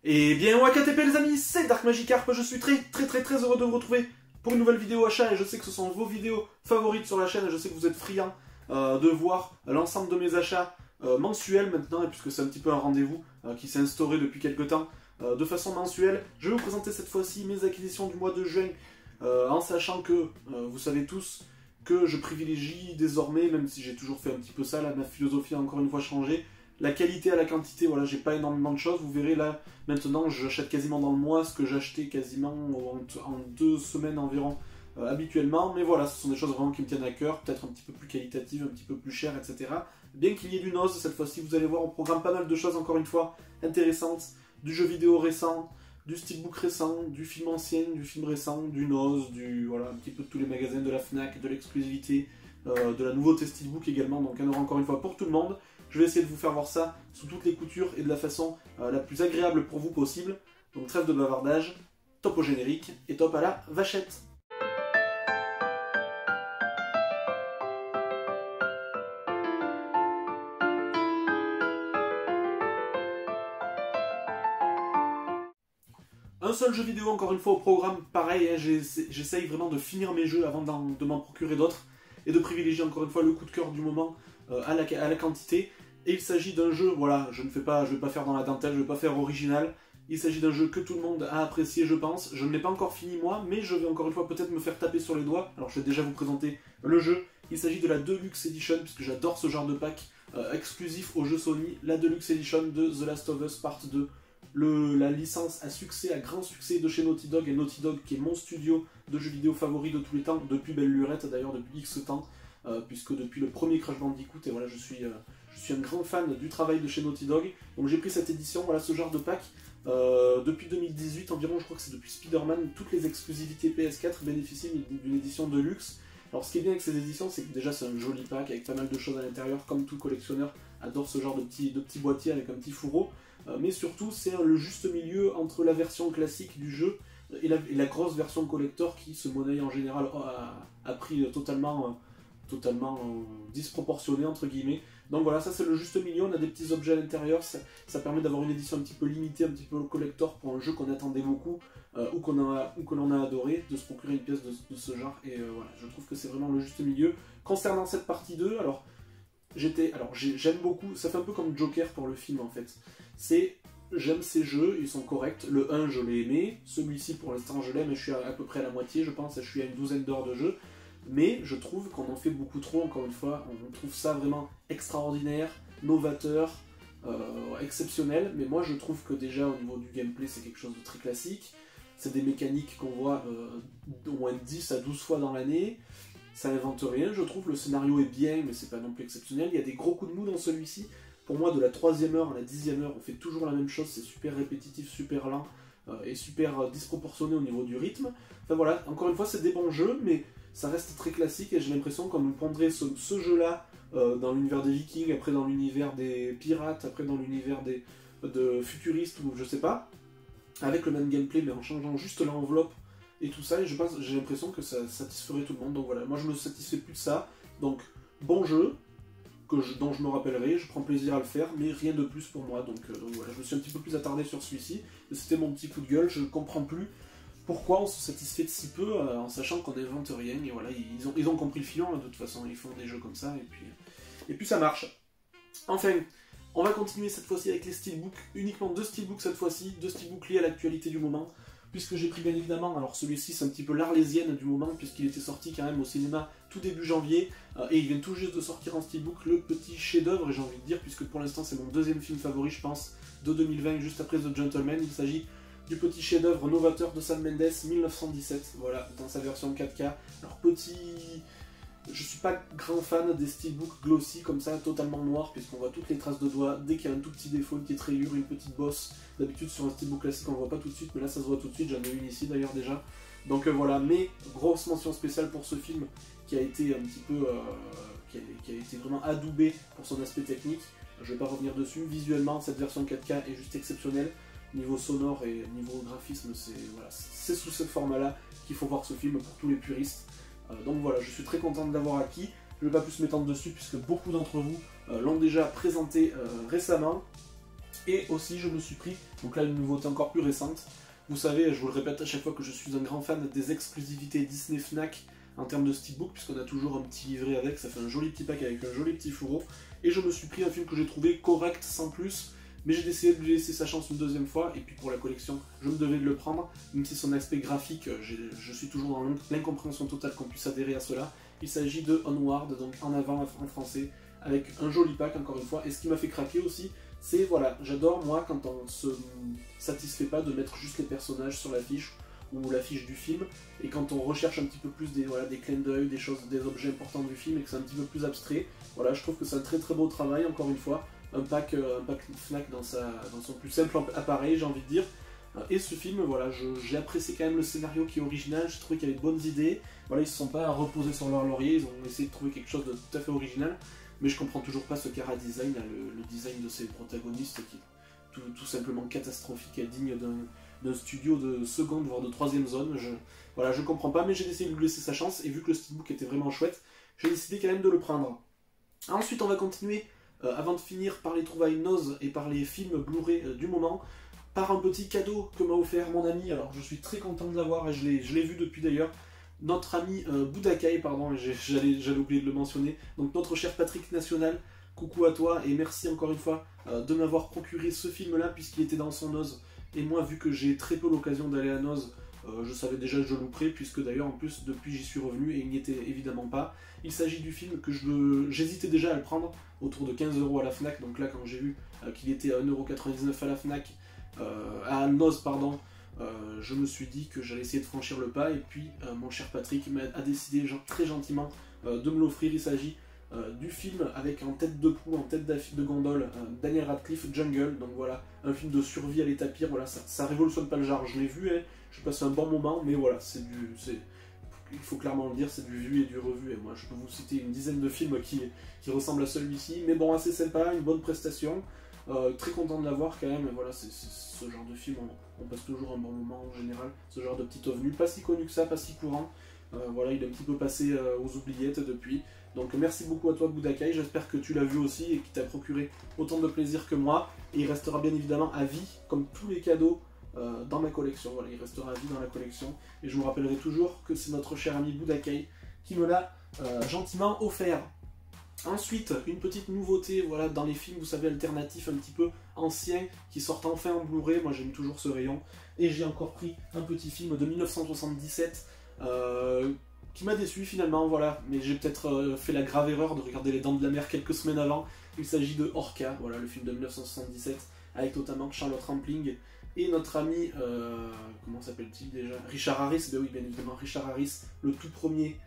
Et bien WKTP les amis, c'est Dark Magikarp, je suis très heureux de vous retrouver pour une nouvelle vidéo achat et je sais que ce sont vos vidéos favorites sur la chaîne et je sais que vous êtes friands de voir l'ensemble de mes achats mensuels maintenant, et puisque c'est un petit peu un rendez-vous qui s'est instauré depuis quelques temps de façon mensuelle. Je vais vous présenter cette fois-ci mes acquisitions du mois de juin en sachant que vous savez tous que je privilégie désormais, même si j'ai toujours fait un petit peu ça, là ma philosophie a encore une fois changé. La qualité à la quantité, voilà, j'ai pas énormément de choses, vous verrez là, maintenant j'achète quasiment dans le mois ce que j'achetais quasiment en 2 semaines environ habituellement, mais voilà, ce sont des choses vraiment qui me tiennent à cœur, peut-être un petit peu plus qualitatives, un petit peu plus chères, etc. Bien qu'il y ait du Noz, cette fois-ci vous allez voir, on programme pas mal de choses encore une fois intéressantes, du jeu vidéo récent, du steelbook récent, du film ancien, du film récent, du Noz, voilà, un petit peu de tous les magasins, de la Fnac, de l'exclusivité, de la nouveauté steelbook également, donc il y en aura encore une fois pour tout le monde. Je vais essayer de vous faire voir ça sous toutes les coutures et de la façon la plus agréable pour vous possible. Donc trêve de bavardage, top au générique et top à la vachette. Un seul jeu vidéo encore une fois au programme, pareil, hein, j'essaye vraiment de finir mes jeux avant de m'en procurer d'autres et de privilégier encore une fois le coup de cœur du moment à la quantité. Et il s'agit d'un jeu, voilà, je vais pas faire dans la dentelle, je vais pas faire original. Il s'agit d'un jeu que tout le monde a apprécié, je pense. Je ne l'ai pas encore fini moi, mais je vais encore une fois peut-être me faire taper sur les doigts. Alors je vais déjà vous présenter le jeu. Il s'agit de la Deluxe Edition, puisque j'adore ce genre de pack exclusif au jeu Sony. La Deluxe Edition de The Last of Us Part 2. La licence à succès, à grand succès de chez Naughty Dog, et Naughty Dog qui est mon studio de jeux vidéo favori de tous les temps, depuis belle lurette d'ailleurs, depuis X temps, puisque depuis le premier Crash Bandicoot, et voilà, je suis un grand fan du travail de chez Naughty Dog, donc j'ai pris cette édition, voilà, ce genre de pack, depuis 2018 environ, je crois que c'est depuis Spider-Man, toutes les exclusivités PS4 bénéficient d'une édition de luxe. Alors ce qui est bien avec ces éditions, c'est que déjà c'est un joli pack avec pas mal de choses à l'intérieur, comme tout collectionneur adore ce genre de petits boîtiers avec un petit fourreau, mais surtout c'est le juste milieu entre la version classique du jeu et la grosse version collector qui se monnaie en général à prix totalement disproportionné entre guillemets. Donc voilà, ça c'est le juste milieu, on a des petits objets à l'intérieur, ça permet d'avoir une édition un petit peu limitée, un petit peu collector pour un jeu qu'on attendait beaucoup, ou que l'on a adoré, de se procurer une pièce de ce genre, et voilà, je trouve que c'est vraiment le juste milieu. Concernant cette partie 2, alors j'aime beaucoup, ça fait un peu comme Joker pour le film en fait, j'aime ces jeux, ils sont corrects, le 1 je l'ai aimé, celui-ci pour l'instant je l'aime, et je suis à peu près à la moitié je pense, je suis à une 12aine d'heures de jeu. Mais je trouve qu'on en fait beaucoup trop, encore une fois, on trouve ça vraiment extraordinaire, novateur, exceptionnel, mais moi je trouve que déjà au niveau du gameplay c'est quelque chose de très classique, c'est des mécaniques qu'on voit au moins 10 à 12 fois dans l'année, ça n'invente rien, je trouve, le scénario est bien, mais c'est pas non plus exceptionnel, il y a des gros coups de mou dans celui-ci, pour moi de la 3e heure à la 10e heure on fait toujours la même chose, c'est super répétitif, super lent, et super disproportionné au niveau du rythme, enfin voilà, encore une fois c'est des bons jeux, mais ça reste très classique et j'ai l'impression qu'on nous prendrait ce jeu-là dans l'univers des Vikings, après dans l'univers des pirates, après dans l'univers de futuristes ou je sais pas, avec le même gameplay mais en changeant juste l'enveloppe et tout ça, et j'ai l'impression que ça satisferait tout le monde. Donc voilà, moi je me satisfais plus de ça, donc bon jeu, dont je me rappellerai, je prends plaisir à le faire, mais rien de plus pour moi, donc voilà, je me suis un petit peu plus attardé sur celui-ci, c'était mon petit coup de gueule, je ne comprends plus pourquoi on se satisfait de si peu en sachant qu'on n'invente rien, et voilà, ils ont compris le filon, de toute façon, ils font des jeux comme ça, et puis ça marche. Enfin, on va continuer cette fois-ci avec les steelbooks, uniquement 2 steelbooks cette fois-ci, 2 steelbooks liés à l'actualité du moment, puisque j'ai pris bien évidemment, alors celui-ci c'est un petit peu l'arlésienne du moment, puisqu'il était sorti quand même au cinéma tout début janvier, et il vient tout juste de sortir en steelbook, le petit chef-d'œuvre, j'ai envie de dire, puisque pour l'instant c'est mon 2e film favori, je pense, de 2020, juste après The Gentleman. Il s'agit du petit chef-d'œuvre novateur de Sam Mendes, 1917, voilà, dans sa version 4K. Alors je suis pas grand fan des steelbooks glossy comme ça, totalement noirs, puisqu'on voit toutes les traces de doigts, dès qu'il y a un tout petit défaut, une petite rayure, une petite bosse. D'habitude sur un steelbook classique on le voit pas tout de suite, mais là ça se voit tout de suite, j'en ai une ici d'ailleurs déjà. Donc voilà, mais grosse mention spéciale pour ce film, qui a été un petit peu, qui a été vraiment adoubé pour son aspect technique. Je vais pas revenir dessus, visuellement cette version 4K est juste exceptionnelle. Niveau sonore et niveau graphisme, c'est sous ce format-là qu'il faut voir ce film pour tous les puristes. Donc voilà, je suis très content de l'avoir acquis. Je ne vais pas plus m'étendre dessus puisque beaucoup d'entre vous l'ont déjà présenté récemment. Et aussi je me suis pris, donc là une nouveauté encore plus récente, vous savez, je vous le répète à chaque fois que je suis un grand fan des exclusivités Disney Fnac en termes de steelbook, puisqu'on a toujours un petit livret avec, ça fait un joli petit pack avec un joli petit fourreau, et je me suis pris un film que j'ai trouvé correct sans plus, mais j'ai décidé de lui laisser sa chance une deuxième fois, et puis pour la collection, je me devais de le prendre, même si son aspect graphique, je suis toujours dans l'incompréhension totale qu'on puisse adhérer à cela. Il s'agit de Onward, donc En avant en français, avec un joli pack encore une fois, et ce qui m'a fait craquer aussi, c'est, voilà, j'adore moi quand on se satisfait pas de mettre juste les personnages sur l'affiche, ou l'affiche du film, et quand on recherche un petit peu plus des clins d'œil, des choses, des objets importants du film, et que c'est un petit peu plus abstrait, voilà, je trouve que c'est un très très beau travail, encore une fois, un pack Fnac dans son plus simple appareil, j'ai envie de dire. Et ce film, voilà, j'ai apprécié quand même le scénario qui est original, j'ai trouvé qu'il y avait de bonnes idées, voilà, ils se sont pas reposés sur leur laurier, ils ont essayé de trouver quelque chose de tout à fait original, mais je comprends toujours pas ce chara design, le design de ces protagonistes qui est tout simplement catastrophique et digne d'un studio de seconde voire de troisième zone. Voilà, je comprends pas, mais j'ai décidé de lui laisser sa chance, et vu que le steelbook était vraiment chouette, j'ai décidé quand même de le prendre. Ensuite on va continuer, avant de finir par les trouvailles Noz et par les films Blu-ray du moment, par un petit cadeau que m'a offert mon ami. Alors je suis très content de l'avoir, et je l'ai vu depuis d'ailleurs, notre ami Budakai, pardon, j'allais oublier de le mentionner, donc notre cher Patrick National, coucou à toi, et merci encore une fois de m'avoir procuré ce film-là, puisqu'il était dans son Noz, et moi, vu que j'ai très peu l'occasion d'aller à Noz, je savais déjà que je le louperais, puisque d'ailleurs, en plus, depuis j'y suis revenu, et il n'y était évidemment pas. Il s'agit du film que j'hésitais déjà à le prendre, autour de 15 € à la Fnac, donc là, quand j'ai vu qu'il était à 1,99 € à la Fnac, à Noz, pardon, je me suis dit que j'allais essayer de franchir le pas, et puis mon cher Patrick a décidé très gentiment de me l'offrir. Il s'agit du film avec en tête de proue, en tête de gondole, Daniel Radcliffe, Jungle, donc voilà, un film de survie à l'état pire, voilà, ça révolutionne pas le genre, je l'ai vu, hein, j'ai passé un bon moment, mais voilà, il faut clairement le dire, c'est du vu et du revu, et moi je peux vous citer une dizaine de films qui ressemblent à celui-ci, mais bon, assez sympa, une bonne prestation, très content de l'avoir quand même, et voilà, c'est ce genre de film, on passe toujours un bon moment en général, ce genre de petit ovni, pas si connu que ça, pas si courant, voilà, il est un petit peu passé aux oubliettes depuis. Donc merci beaucoup à toi Budakai, j'espère que tu l'as vu aussi et qu'il t'a procuré autant de plaisir que moi. Et il restera bien évidemment à vie, comme tous les cadeaux dans ma collection. Voilà, il restera à vie dans la collection. Et je vous rappellerai toujours que c'est notre cher ami Budakai qui me l'a gentiment offert. Ensuite, une petite nouveauté, voilà, dans les films, vous savez, alternatifs un petit peu anciens, qui sortent enfin en Blu-ray, moi j'aime toujours ce rayon. Et j'ai encore pris un petit film de 1977, qui m'a déçu finalement, voilà, mais j'ai peut-être fait la grave erreur de regarder Les Dents de la Mer quelques semaines avant. Il s'agit de Orca, voilà, le film de 1977, avec notamment Charlotte Rampling et notre ami, comment s'appelle-t-il déjà, Richard Harris, ben oui, bien évidemment, Richard Harris, le tout premier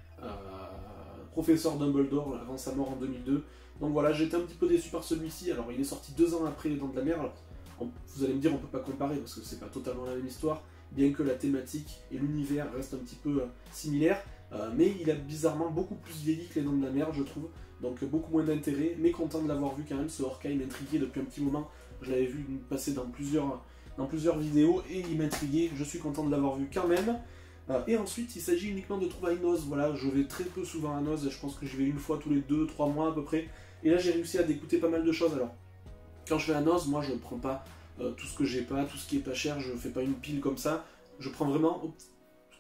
professeur Dumbledore, avant sa mort en 2002. Donc voilà, j'étais un petit peu déçu par celui-ci. Alors il est sorti 2 ans après Les Dents de la Mer. Alors, vous allez me dire, on peut pas comparer parce que c'est pas totalement la même histoire, bien que la thématique et l'univers restent un petit peu similaires. Mais il a bizarrement beaucoup plus vieilli que Les Dents de la Mer, je trouve. Donc beaucoup moins d'intérêt, mais content de l'avoir vu quand même. Ce Orca, il m'intriguait depuis un petit moment. Je l'avais vu passer dans plusieurs vidéos et il m'intriguait. Je suis content de l'avoir vu quand même. Et ensuite, il s'agit uniquement de trouvailles Noz. Voilà, je vais très peu souvent à Noz. Je pense que j'y vais une fois tous les 2-3 mois à peu près. Et là, j'ai réussi à dégoûter pas mal de choses. Alors, quand je vais à Noz, moi, je ne prends pas tout ce que j'ai pas, tout ce qui est pas cher. Je fais pas une pile comme ça. Je prends vraiment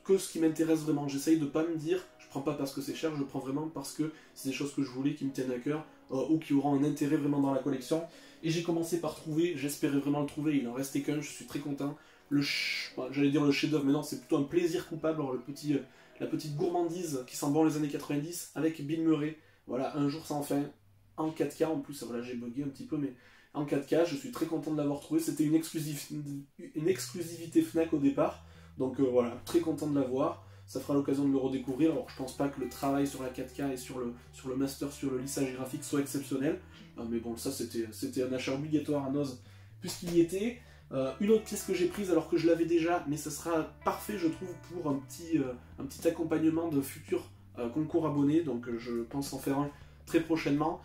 que ce qui m'intéresse vraiment. J'essaye de pas me dire, je prends pas parce que c'est cher, je prends vraiment parce que c'est des choses que je voulais, qui me tiennent à cœur, ou qui auront un intérêt vraiment dans la collection. Et j'ai commencé par trouver, j'espérais vraiment le trouver, il en restait qu'un, je suis très content. J'allais dire le chef-d'œuvre, mais non, c'est plutôt un plaisir coupable. Alors, la petite gourmandise qui sent bon les années 90 avec Bill Murray. Voilà, Un jour sans fin, en 4K en plus. Voilà, j'ai bugué un petit peu, mais en 4K, je suis très content de l'avoir trouvé. C'était une exclusivité Fnac au départ. Donc voilà, très content de l'avoir. Ça fera l'occasion de le redécouvrir. Alors je pense pas que le travail sur la 4K et sur le master, sur le lissage graphique soit exceptionnel. Mais bon, ça c'était un achat obligatoire à Noz puisqu'il y était. Une autre pièce que j'ai prise alors que je l'avais déjà, mais ça sera parfait je trouve pour un petit accompagnement de futurs concours abonnés. Donc je pense en faire un très prochainement.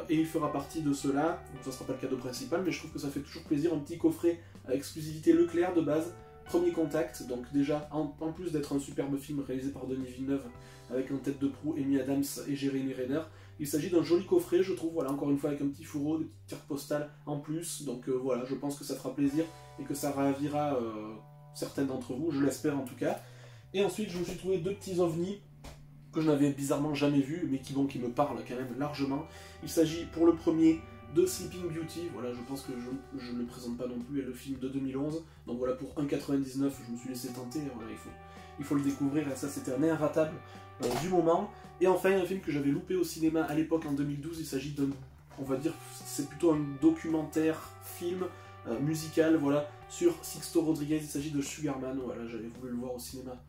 Et il fera partie de cela. Donc ça sera pas le cadeau principal, mais je trouve que ça fait toujours plaisir. Un petit coffret à exclusivité Leclerc de base. Premier contact, donc déjà, en plus d'être un superbe film réalisé par Denis Villeneuve, avec en tête de proue Amy Adams et Jeremy Renner, Il s'agit d'un joli coffret, je trouve, voilà, encore une fois avec un petit fourreau, des petites cartes postales en plus, donc voilà, je pense que ça fera plaisir et que ça ravira certains d'entre vous, je l'espère en tout cas. Et ensuite, je me suis trouvé deux petits ovnis que je n'avais bizarrement jamais vus, mais qui me parlent quand même largement. Il s'agit pour le premier de Sleeping Beauty, voilà, je pense que je ne le présente pas non plus, le film de 2011, donc voilà, pour 1,99, je me suis laissé tenter, voilà, il faut le découvrir, et ça c'était un inratable du moment. Et enfin, un film que j'avais loupé au cinéma à l'époque en 2012, il s'agit d'un, on va dire, c'est plutôt un documentaire, film, musical, voilà, sur Sixto Rodriguez, il s'agit de Sugarman, voilà, j'avais voulu le voir au cinéma,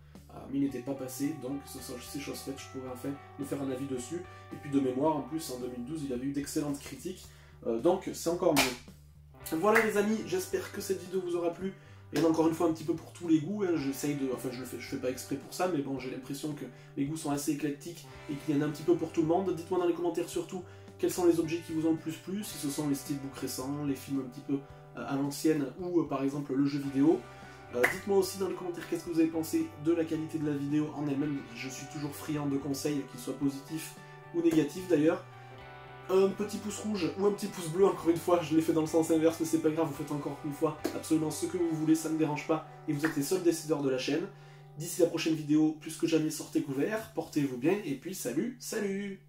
mais il n'était pas passé, donc c'est chose faite, je pourrais enfin me faire un avis dessus, et puis de mémoire, en plus, en 2012, il avait eu d'excellentes critiques, donc c'est encore mieux. Voilà les amis, j'espère que cette vidéo vous aura plu. Il y en a encore une fois un petit peu pour tous les goûts, hein. J'essaye de... Enfin je fais pas exprès pour ça, mais bon j'ai l'impression que mes goûts sont assez éclectiques et qu'il y en a un petit peu pour tout le monde. Dites-moi dans les commentaires surtout quels sont les objets qui vous ont le plus plu, si ce sont les steelbooks récents, les films un petit peu à l'ancienne ou par exemple le jeu vidéo. Dites-moi aussi dans les commentaires qu'est-ce que vous avez pensé de la qualité de la vidéo en elle-même. Je suis toujours friand de conseils, qu'ils soient positifs ou négatifs d'ailleurs. Un petit pouce rouge ou un petit pouce bleu, encore une fois, je l'ai fait dans le sens inverse, mais c'est pas grave, vous faites encore une fois absolument ce que vous voulez, ça ne me dérange pas, et vous êtes les seuls décideurs de la chaîne. D'ici la prochaine vidéo, plus que jamais sortez couvert, portez-vous bien, et puis salut, salut!